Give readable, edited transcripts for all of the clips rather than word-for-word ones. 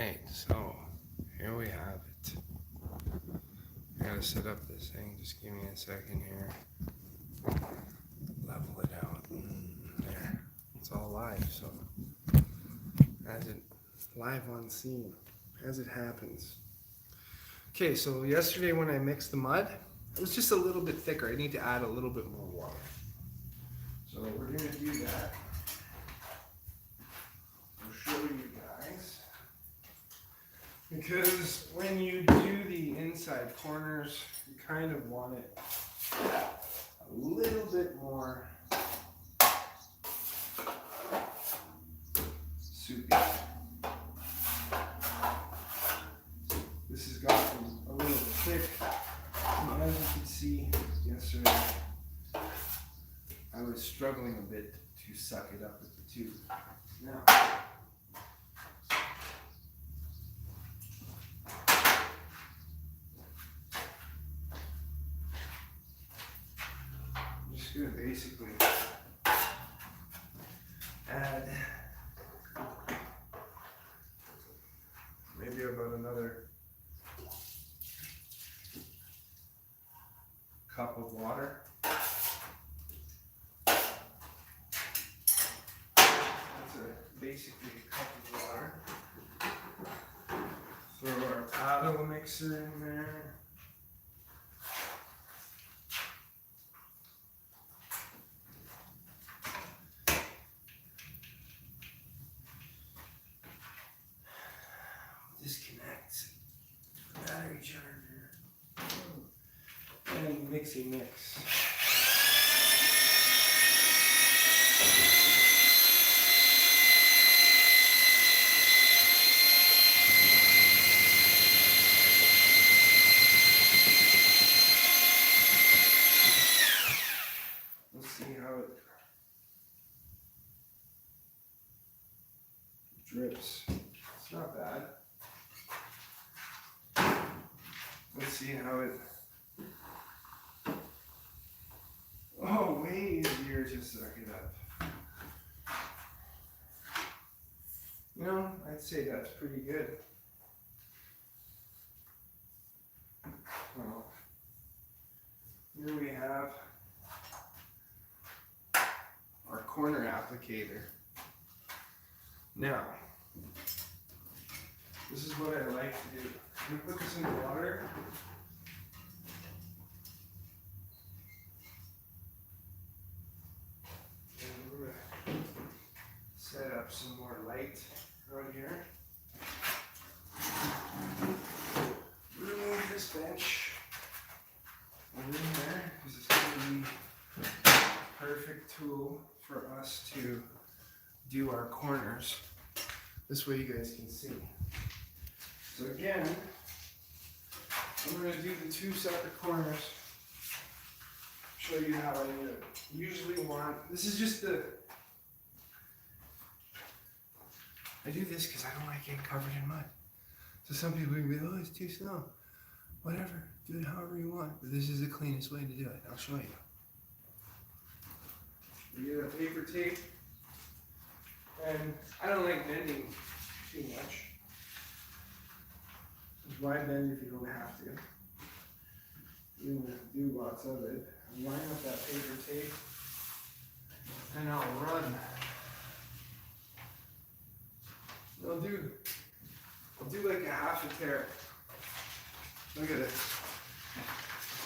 Alright, so here we have it. I gotta set up this thing, just give me a second here. Level it out. There. It's all live, so as it live on scene, as it happens. Okay, so yesterday when I mixed the mud, it was just a little bit thicker. I need to add a little bit more water. So we're gonna do that. I'll show you guys. Because when you do the inside corners, you kind of want it a little bit more soupy. This has gotten a little thick, and as you can see yesterday, I was struggling a bit to suck it up with the tube. Now, I'm just going to basically add maybe about another cup of water. Basically a cup of water. Throw our paddle mixer in there. Disconnect the battery charger. And mixy mix. Drips. It's not bad. Let's see how it. Oh, way easier to suck it up. You know, I'd say that's pretty good. Well, here we have our corner applicator. Now, this is what I like to do. I'm going to put this in the water. And we're going to set up some more light right here. Remove this bench over in there because it's going to be a perfect tool for us to do our corners. This way you guys can see. So again, I'm going to do the two separate corners. Show you how I do it. Usually this is just I do this because I don't like getting covered in mud. So some people will be, oh, it's too slow. Whatever, do it however you want. But this is the cleanest way to do it. I'll show you. You get a paper tape. And I don't like bending too much. Why bend if you don't have to? You're going to do lots of it. I'll line up that paper tape and I'll run. I'll do like a half a tear. Look at this.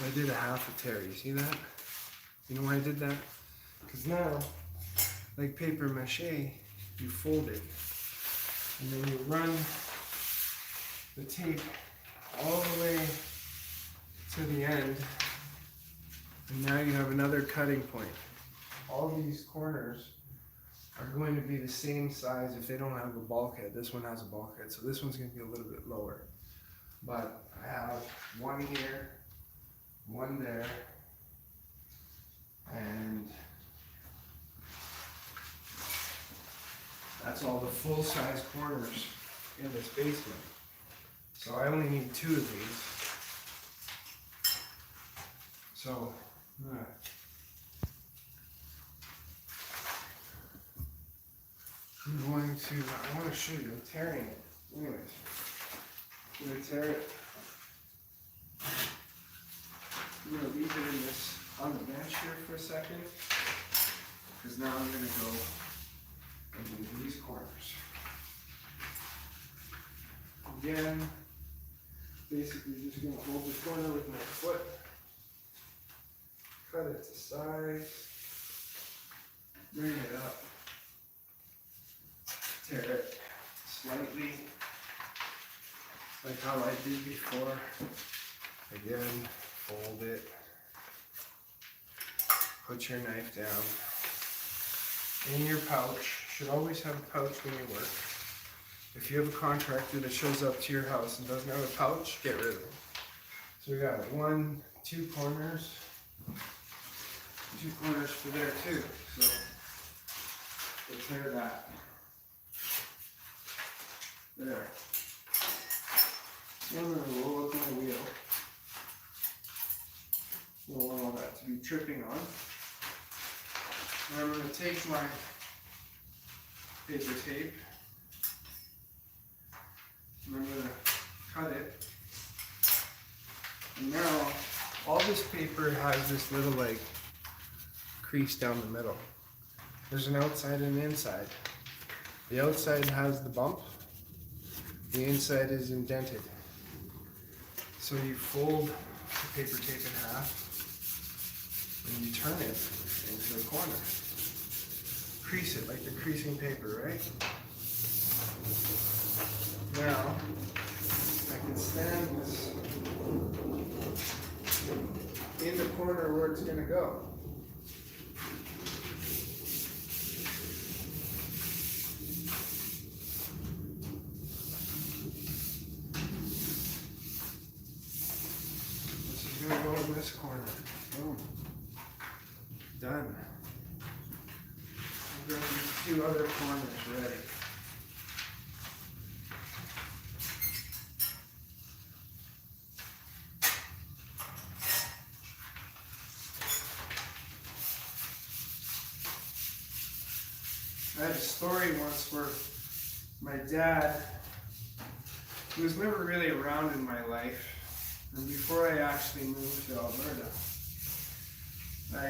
I did a half a tear. You see that? You know why I did that? Because now, like paper mache, you fold it, and then you run the tape all the way to the end, and now you have another cutting point. All these corners are going to be the same size if they don't have a bulkhead. This one has a bulkhead, so this one's going to be a little bit lower. But I have one here, one there, and that's all the full-size corners in this basement. So I only need 2 of these. So, I want to show you, I'm tearing it. Anyways, I'm gonna tear it. I'm gonna leave it in this on the bench here for a second, because now I'm gonna go and do these corners. Again, basically just gonna hold the corner with my foot, cut it to size, bring it up, tear it slightly, like how I did before. Again, fold it, put your knife down. In your pouch, should always have a pouch when you work. If you have a contractor that shows up to your house and doesn't have a pouch, get rid of them. So we got 1, 2 corners, 2 corners for there too. So we'll tear that. There. I'm going to roll up my wheel. I don't want all that to be tripping on. And I'm going to take my paper tape and I'm going to cut it. And now all this paper has this little like crease down the middle. There's an outside and an inside. The outside has the bump. The inside is indented. So you fold the paper tape in half and you turn it into a corner. Crease it like the creasing paper, right? Now, I can stand this in the corner where it's going to go. Gonna go in this corner. Boom. Done. I'm going to do 2 other corners ready. I had a story once where my dad, he was never really around in my life. And before I actually moved to Alberta, I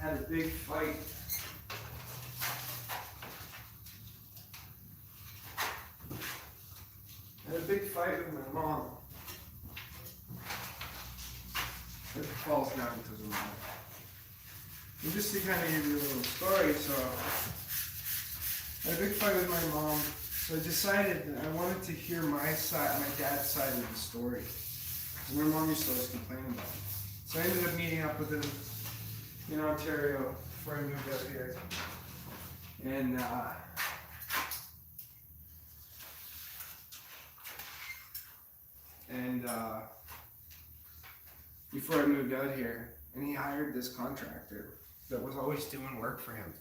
had a big fight. I had a big fight with my mom. It falls down because of mom. And just to kind of give you a little story, so I had a big fight with my mom. So I decided that I wanted to hear my side, my dad's side of the story. My mom used to always complain about it. So I ended up meeting up with him in Ontario before I moved out here. And before I moved out here, and he hired this contractor that was always doing work for him.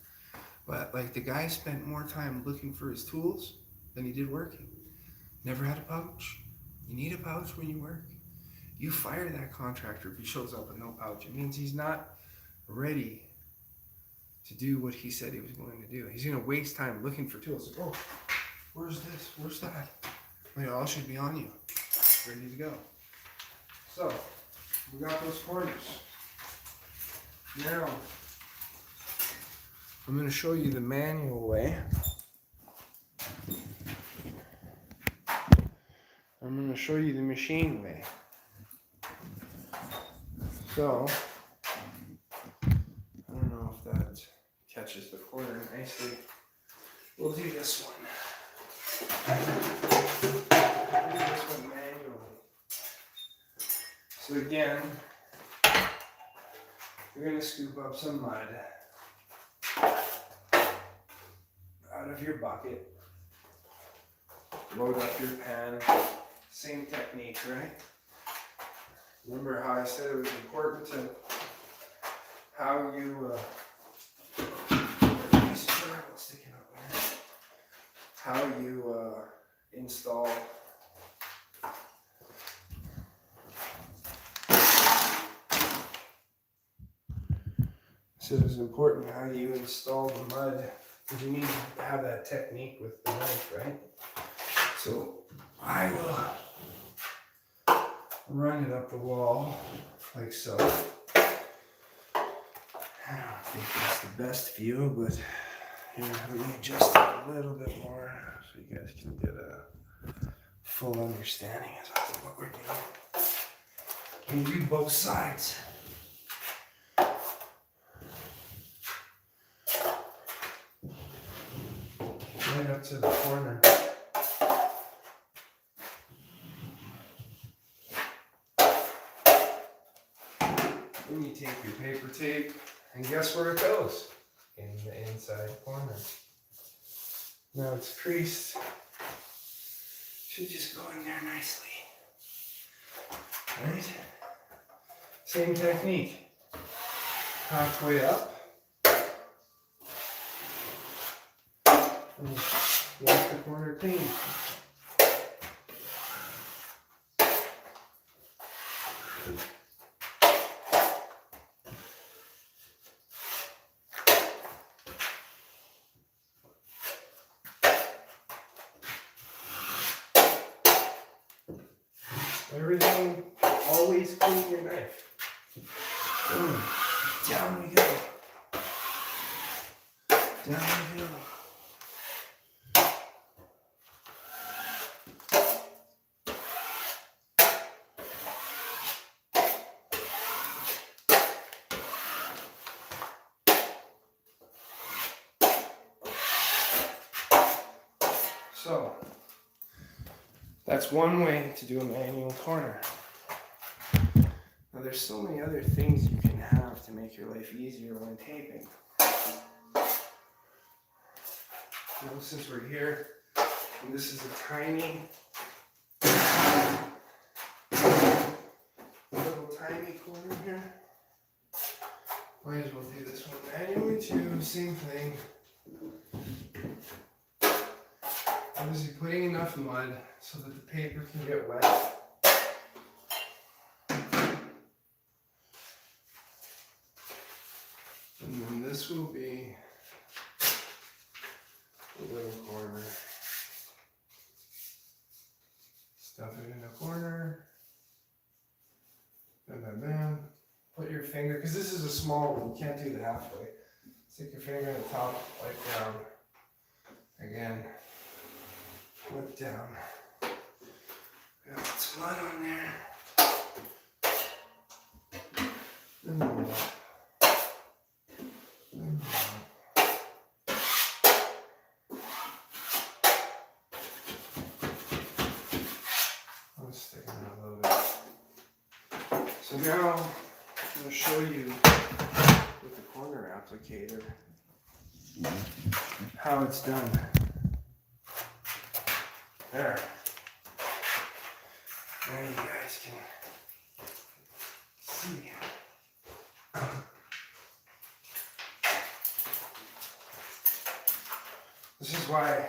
But like the guy spent more time looking for his tools than he did working. Never had a pouch. You need a pouch when you work. You fire that contractor if he shows up with no pouch. It means he's not ready to do what he said he was going to do. He's going to waste time looking for tools. Like, oh, where's this? Where's that? Well, it all should be on you. Ready to go. So, we got those corners. Now, I'm going to show you the manual way. I'm going to show you the machine way. So, I don't know if that catches the corner nicely. We'll do this one. We'll do this one manually. So again, you're going to scoop up some mud out of your bucket. Load up your pan. Same technique, right? Remember how I said it was important to how you install so it's important how you install the mud because you need to have that technique with the knife, right? So I will run it up the wall like so. I don't think that's the best view, but here, let me adjust it a little bit more so you guys can get a full understanding of what we're doing. And do both sides. Right up to the corner. Then you take your paper tape, and guess where it goes? In the inside corner. Now it's creased. Should just go in there nicely. Right? Same technique. Halfway up. And wipe the corner clean. Everything, always clean your knife. Boom. Down we go. Down we go. So, that's one way to do a manual corner. Now there's so many other things you can have to make your life easier when taping. You know, since we're here, and this is a tiny, little tiny corner here, might as well do this one manually too, same thing. Obviously putting enough mud so that the paper can get wet. And then this will be a little corner. Stuff it in the corner. Bam, bam, bam. Put your finger, because this is a small one, you can't do the halfway. Stick your finger in the top, like down. Again. Flip down. Got some mud on there. And then up. And up. I'm sticking out a little bit. So now I'm going to show you with the corner applicator how it's done. There. Now you guys can see. This is why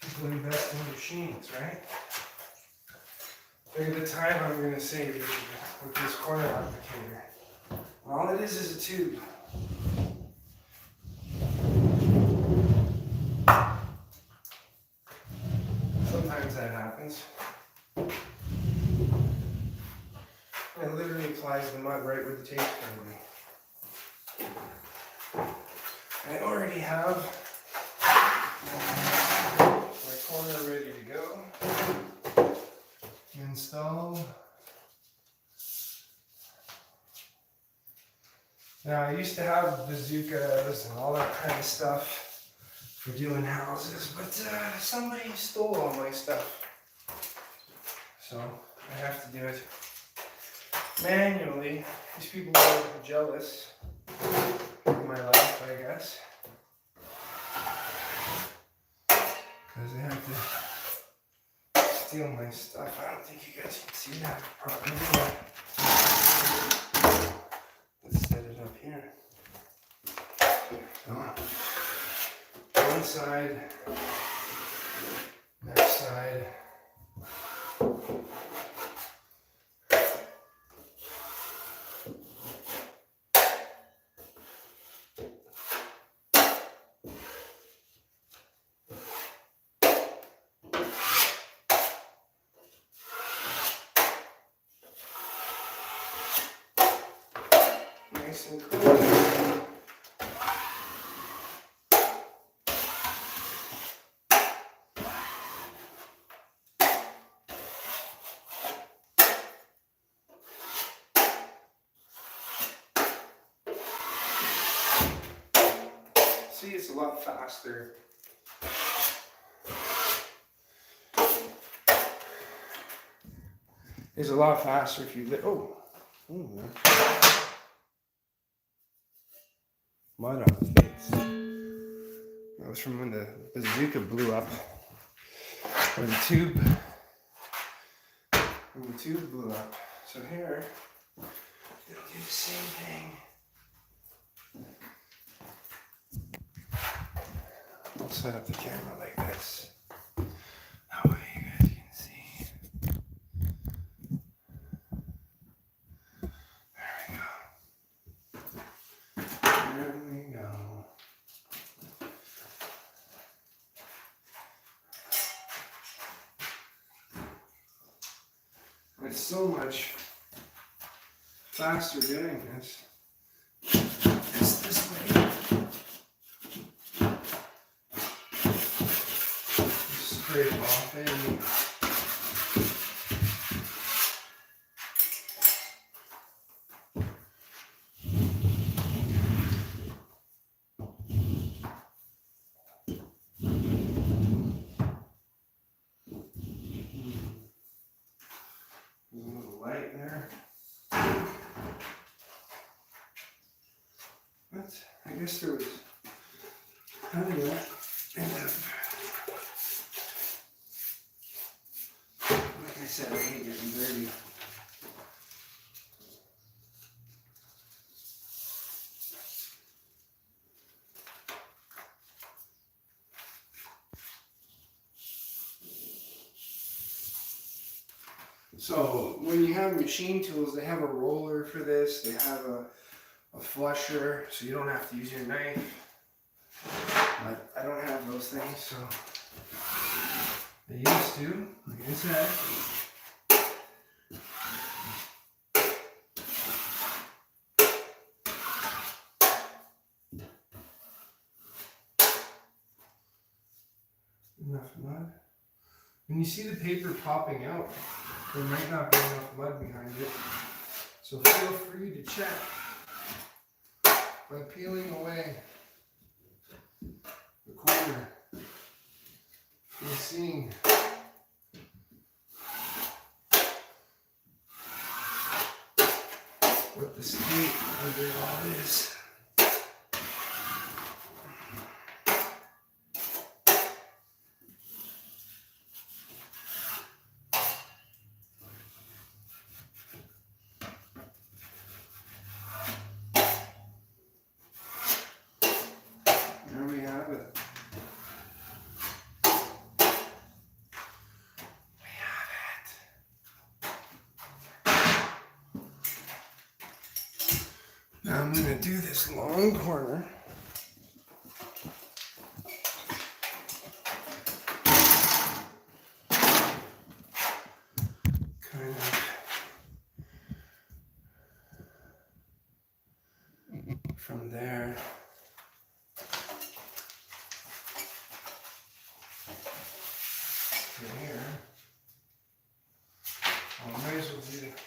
people invest in machines, right? Look at the time I'm going to save with this corner applicator. And all it is a tube. Sometimes that happens. It literally applies the mud right where the tape's going to be. I already have my corner ready to go. Installed. Now I used to have bazookas and all that kind of stuff for doing houses, but somebody stole all my stuff. So I have to do it manually. These people are jealous of my life, I guess. Because they have to steal my stuff. I don't think you guys can see that properly. Let's set it up here. So, one side, next side. nice and cool. See, it's a lot faster. It's a lot faster if you mud on the face. That was from when the bazooka blew up. Or the tube. When the tube blew up. So here, it'll do the same thing. I'll set up the camera like this. That way you guys can see. There we go. It's so much faster doing this. It's this way. Scrape off any. There's a little light there. But I guess there was. How did that end up? Like I said, I hate getting dirty. So when you have machine tools, they have a roller for this. They have a flusher, so you don't have to use your knife. But I don't have those things, so I used to, like I said. Enough mud. When you see the paper popping out, there might not be enough mud behind it. So feel free to check by peeling away the corner and seeing what the state of it all is. There we have it. Now I'm going to do this long corner. Kind of from there. To here. I might as well do that.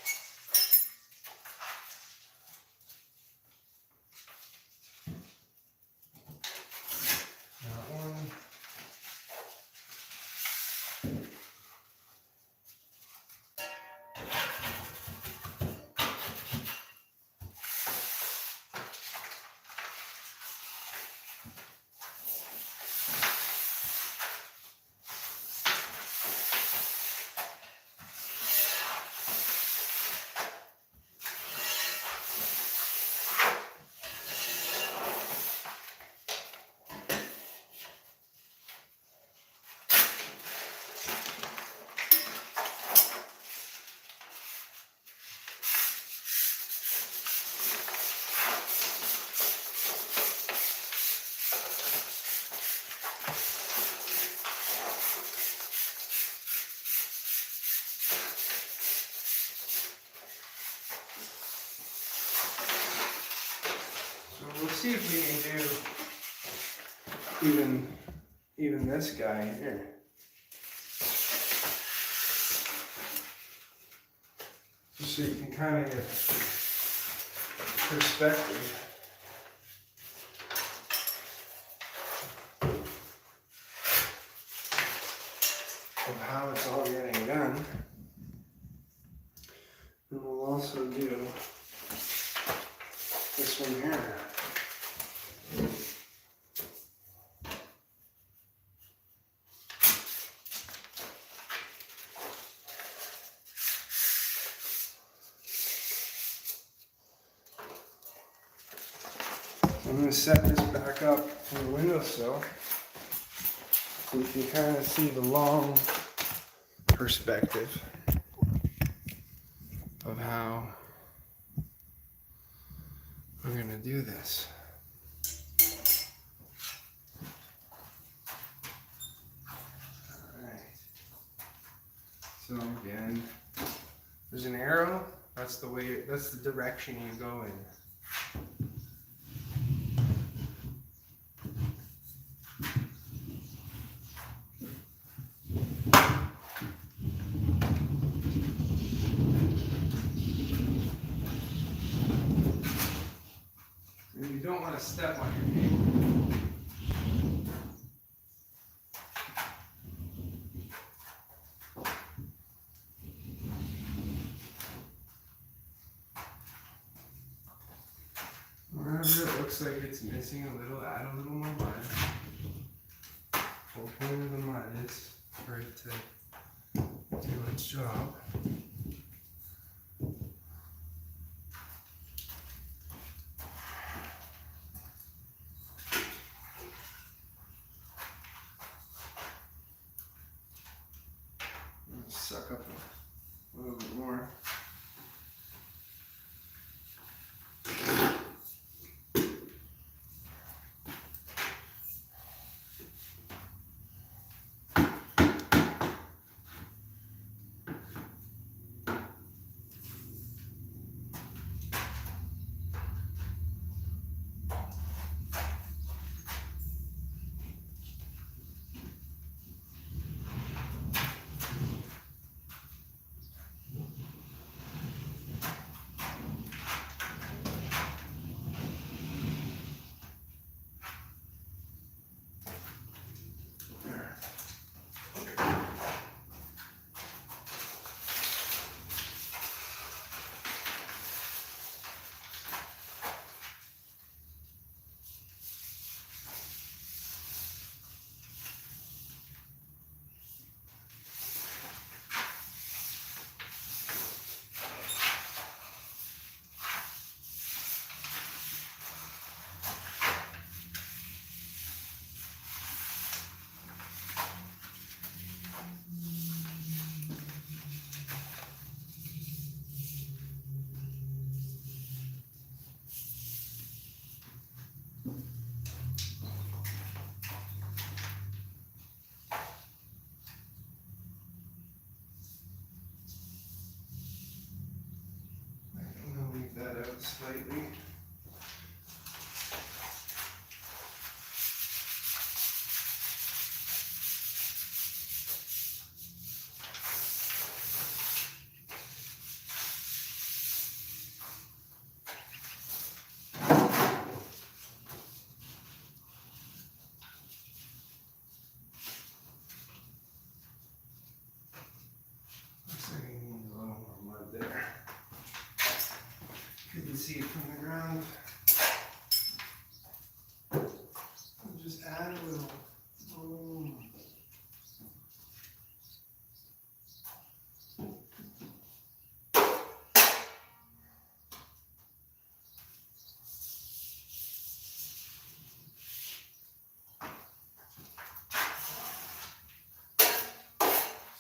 see if we can do even this guy here. Just so you can kind of get perspective of how it's all getting done. And we'll also do this one here. I'm going to set this back up on the windowsill so you can kind of see the long perspective of how we're going to do this. Alright. So again, there's an arrow. That's the direction you go in. You don't want to step on your paper. Wherever it looks like it's missing a little, add a little more mud. The whole point of the mud is for it to do its job. Suck up a little bit more. That out slightly. Looks like I need a little more mud there. Couldn't see it from the ground. I'll just add a little. Boom.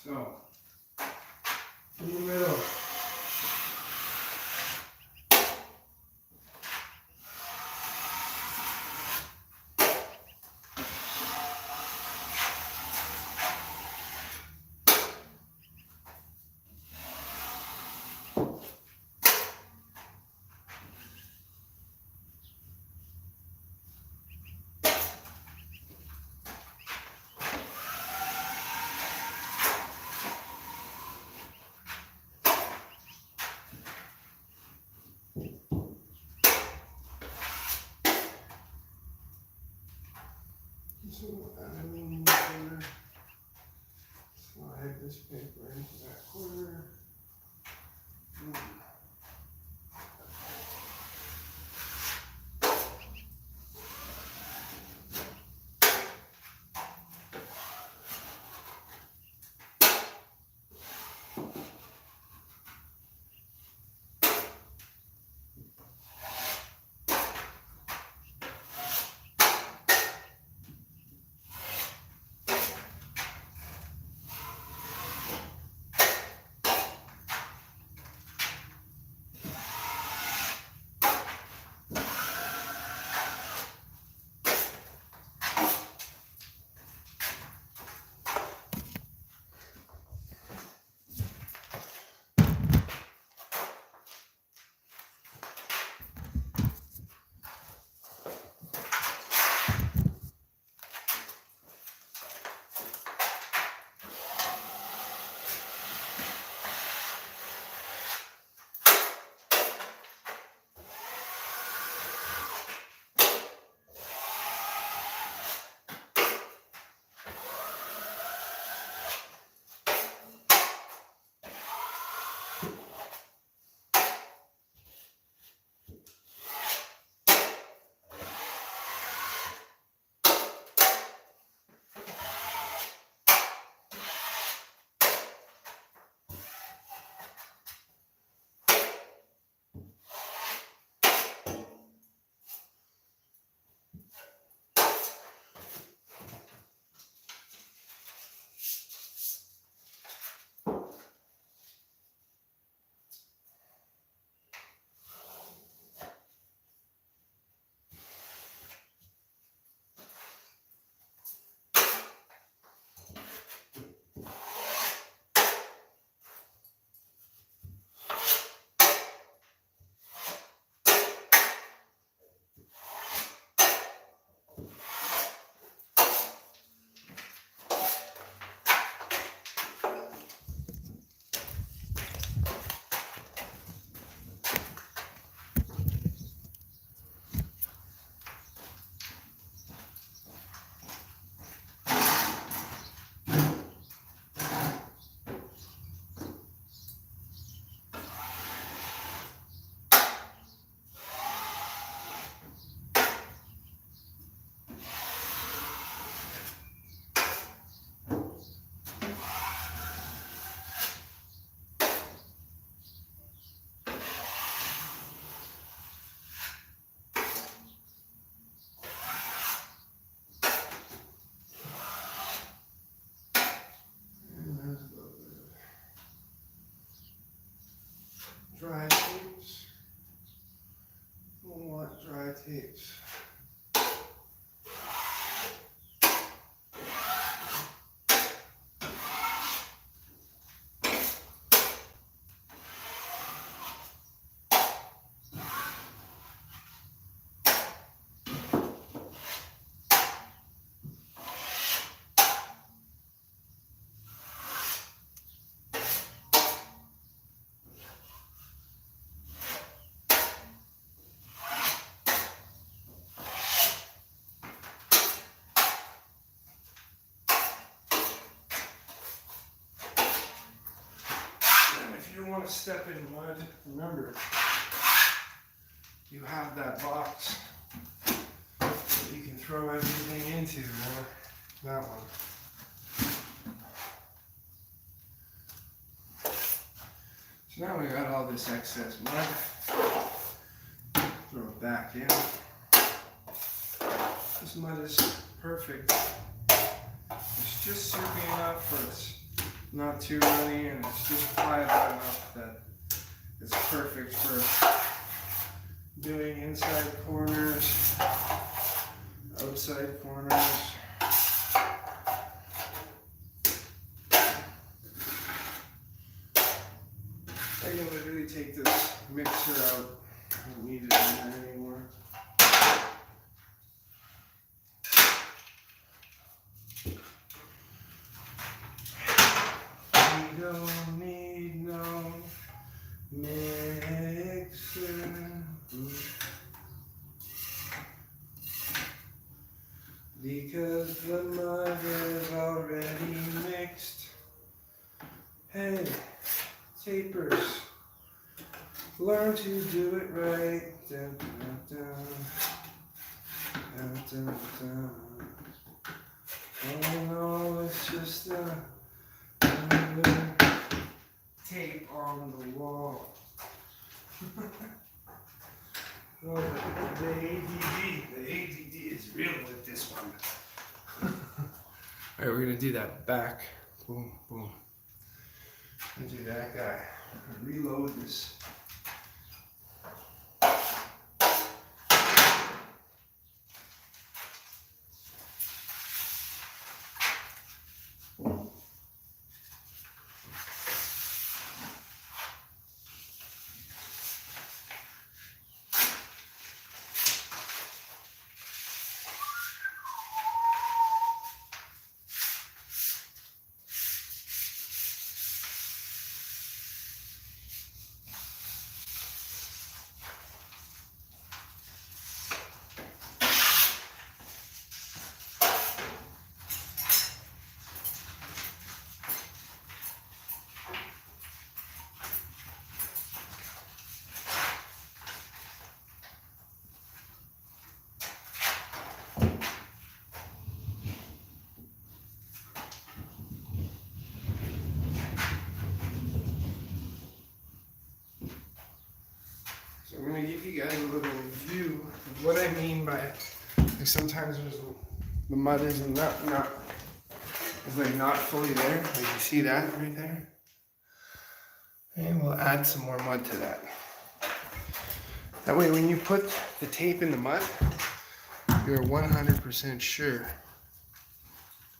So, in the middle. some aluminum here. Slide this paper into that corner. Dry tapes. We'll want dry tapes. If you want to step in mud, remember, you have that box that you can throw everything into, that one. So now we got all this excess mud, throw it back in. This mud is perfect. It's just soupy enough where it's not too runny, and it's just pliable enough that it's perfect for doing inside corners, outside corners. I can literally take this mixer out. I don't need it in there anymore. We don't need no mixer. Because the Hey, tapers, learn to do it right. Dun, dun, dun. Dun, dun, dun. Oh no, it's just another tape on the wall. Oh, the ADD is real with this one. Alright, we're gonna do that back. Boom, boom. Gonna do that guy. Reload this. So I'm going to give you guys a little review of what I mean by, like, sometimes there's the mud is not it's like not fully there. Like, you see that right there? And we'll add some more mud to that. That way when you put the tape in the mud, you're 100% sure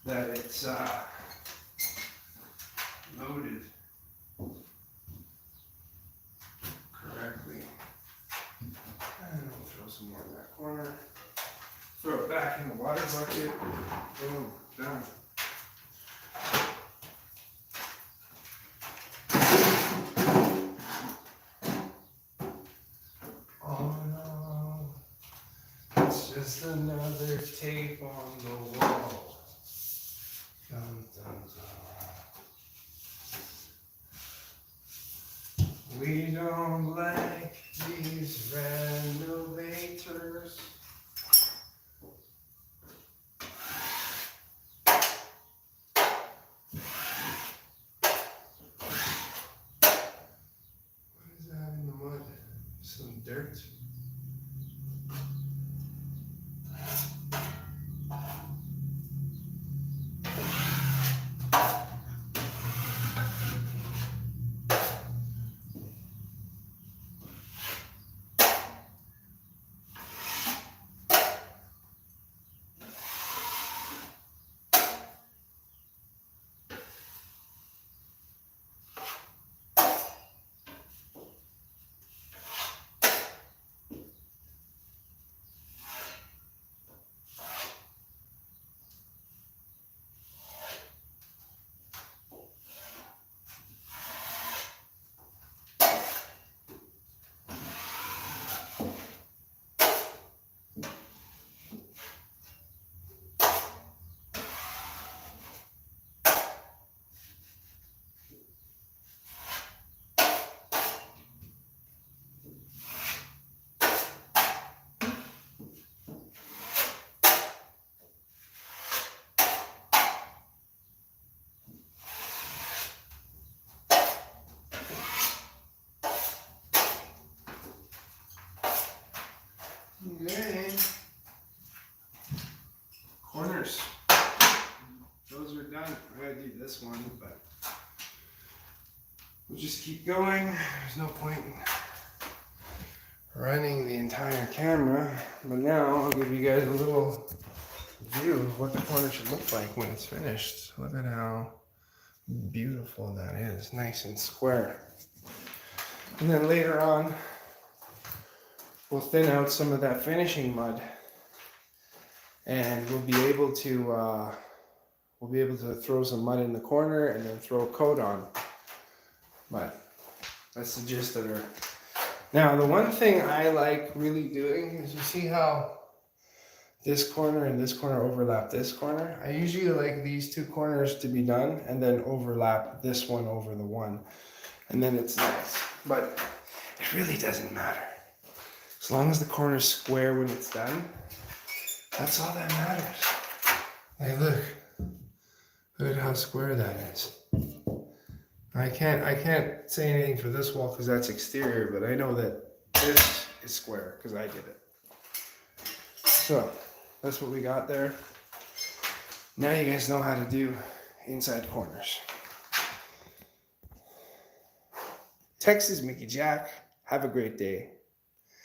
that it's loaded correctly. And we'll throw some more in that corner. Throw it back in the water bucket. Boom, done. Oh no, it's just another tape on the wall. Dun, dun, dun. We don't like these renovators. What is that in the mud? Some dirt. Okay. Corners. Those are done. I gotta do this one, but we'll just keep going. There's no point in running the entire camera. But now I'll give you guys a little view of what the corner should look like when it's finished. Look at how beautiful that is. Nice and square. And then later on, we'll thin out some of that finishing mud, and we'll be able to throw some mud in the corner and then throw a coat on. But that's the gist of it. Now, the one thing I like really doing is, you see how this corner and this corner overlap this corner. I usually like these two corners to be done and then overlap this one over the one. And then it's nice. But it really doesn't matter. As long as the corner's square when it's done, that's all that matters. Like look. Look at how square that is. I can't say anything for this wall because that's exterior, but I know that this is square because I did it. So that's what we got there. Now you guys know how to do inside corners. Texas Mickey Jack. Have a great day.